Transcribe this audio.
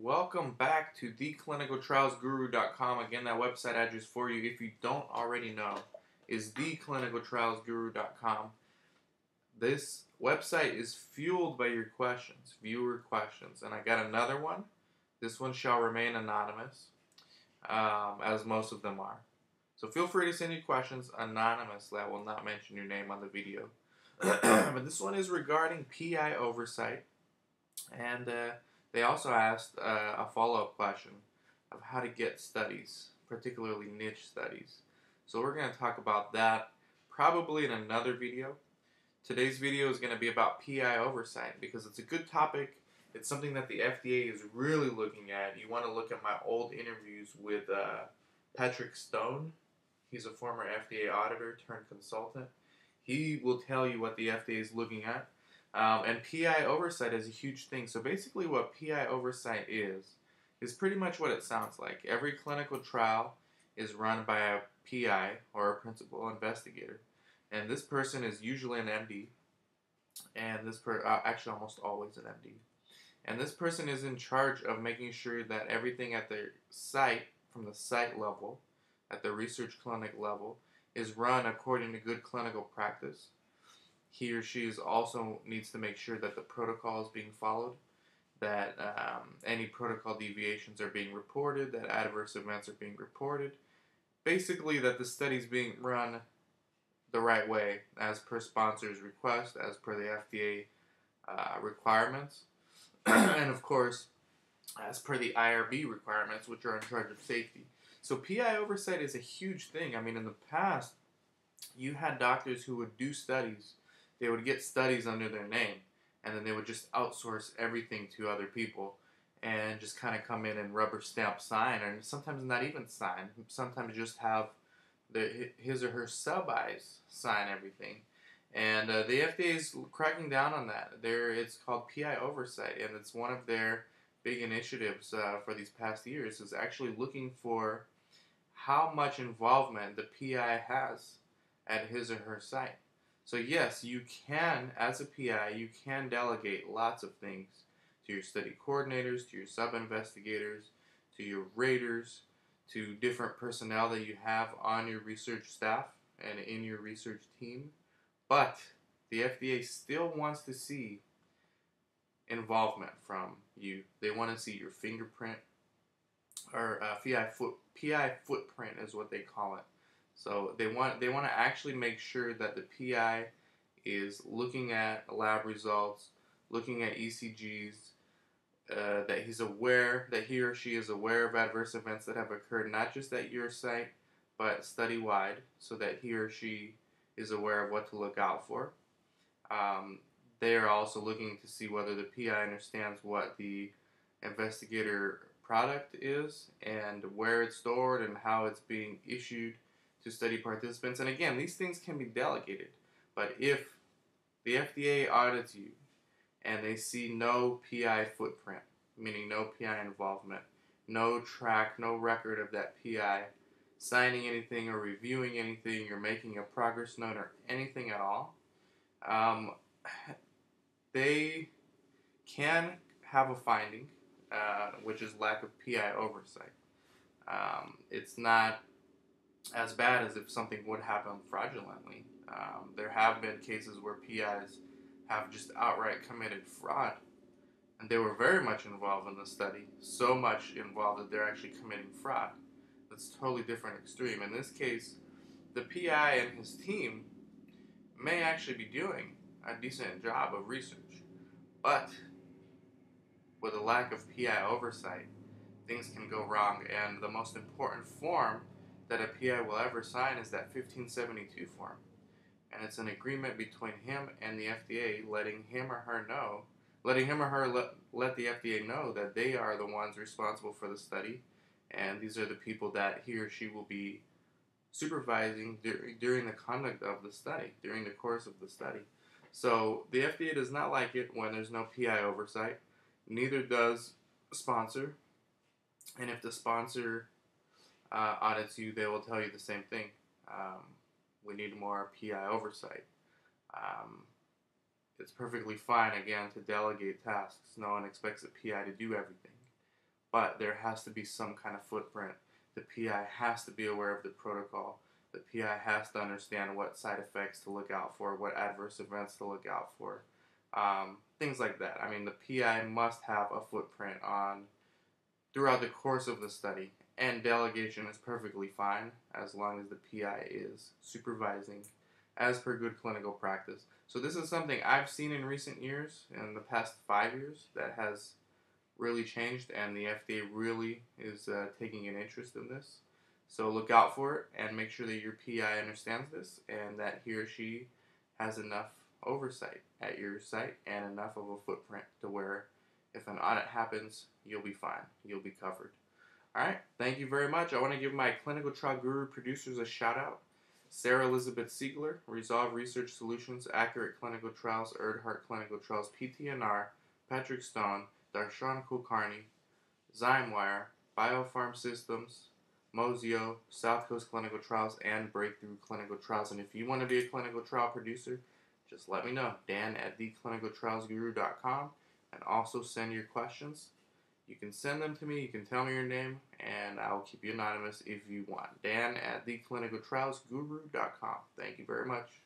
Welcome back to theclinicaltrialsguru.com. Again, that website address for you, if you don't already know, is theclinicaltrialsguru.com. This website is fueled by your questions, viewer questions, and I got another one. This one shall remain anonymous, as most of them are. So feel free to send your questions anonymously. I will not mention your name on the video. But this one is regarding PI oversight, and they also asked a follow-up question of how to get studies, particularly niche studies. So we're going to talk about that probably in another video. Today's video is going to be about PI oversight because it's a good topic. It's something that the FDA is really looking at. You want to look at my old interviews with Patrick Stone. He's a former FDA auditor turned consultant. He will tell you what the FDA is looking at. And PI oversight is a huge thing. So basically what PI oversight is pretty much what it sounds like. Every clinical trial is run by a PI, or a principal investigator. And this person is usually an MD. And this actually almost always an MD. And this person is in charge of making sure that everything at the site, from the site level, at the research clinic level, is run according to good clinical practice. He or she also needs to make sure that the protocol is being followed, that any protocol deviations are being reported, that adverse events are being reported. Basically, that the study is being run the right way, as per sponsor's request, as per the FDA requirements, and of course, as per the IRB requirements, which are in charge of safety. So PI oversight is a huge thing. I mean, in the past, you had doctors who would do studies. They would get studies under their name, and then they would just outsource everything to other people and just kind of come in and rubber stamp sign, and sometimes not even sign. Sometimes just have his or her sub-Is sign everything. And the FDA is cracking down on that. It's called PI oversight, and it's one of their big initiatives for these past years, is actually looking for how much involvement the PI has at his or her site. So yes, you can, as a PI, you can delegate lots of things to your study coordinators, to your sub-investigators, to your raters, to different personnel that you have on your research staff and in your research team. But the FDA still wants to see involvement from you. They want to see your fingerprint, or PI footprint is what they call it. So they want to actually make sure that the PI is looking at lab results, looking at ECGs, that he's aware, that he or she is aware of adverse events that have occurred, not just at your site, but study-wide, so that he or she is aware of what to look out for. They are also looking to see whether the PI understands what the investigator product is and where it's stored and how it's being issued to study participants. And again, these things can be delegated, but if the FDA audits you and they see no PI footprint, meaning no PI involvement, no track, no record of that PI signing anything or reviewing anything or making a progress note or anything at all, they can have a finding, which is lack of PI oversight. It's not as bad as if something would happen fraudulently. There have been cases where PIs have just outright committed fraud, and they were very much involved in the study, so much involved that they're actually committing fraud. That's a totally different extreme. In this case, the PI and his team may actually be doing a decent job of research, but with a lack of PI oversight, things can go wrong, and the most important form that a PI will ever sign is that 1572 form. And it's an agreement between him and the FDA, letting him or her let the FDA know that they are the ones responsible for the study, and these are the people that he or she will be supervising during the conduct of the study, during the course of the study. So the FDA does not like it when there's no PI oversight. Neither does sponsor. And if the sponsor audits you, they will tell you the same thing. We need more PI oversight. It's perfectly fine, again, to delegate tasks. No one expects a PI to do everything. but there has to be some kind of footprint. The PI has to be aware of the protocol. The PI has to understand what side effects to look out for, what adverse events to look out for, things like that. I mean, the PI must have a footprint on throughout the course of the study, and delegation is perfectly fine as long as the PI is supervising as per good clinical practice. So this is something I've seen in recent years, in the past 5 years, that has really changed, and the FDA really is taking an interest in this. So look out for it and make sure that your PI understands this and that he or she has enough oversight at your site and enough of a footprint to where if an audit happens, you'll be fine. You'll be covered. All right. Thank you very much. I want to give my Clinical Trial Guru producers a shout out. Sarah Elizabeth Siegler, Resolve Research Solutions, Accurate Clinical Trials, Erdhart Clinical Trials, PTNR, Patrick Stone, Darshan Kulkarni, Zymewire, Biopharm Systems, Mozio, South Coast Clinical Trials, and Breakthrough Clinical Trials. And if you want to be a clinical trial producer, just let me know. Dan at theclinicaltrialsguru.com, and also send your questions. You can send them to me, you can tell me your name, and I'll keep you anonymous if you want. Dan at theclinicaltrialsguru.com. Thank you very much.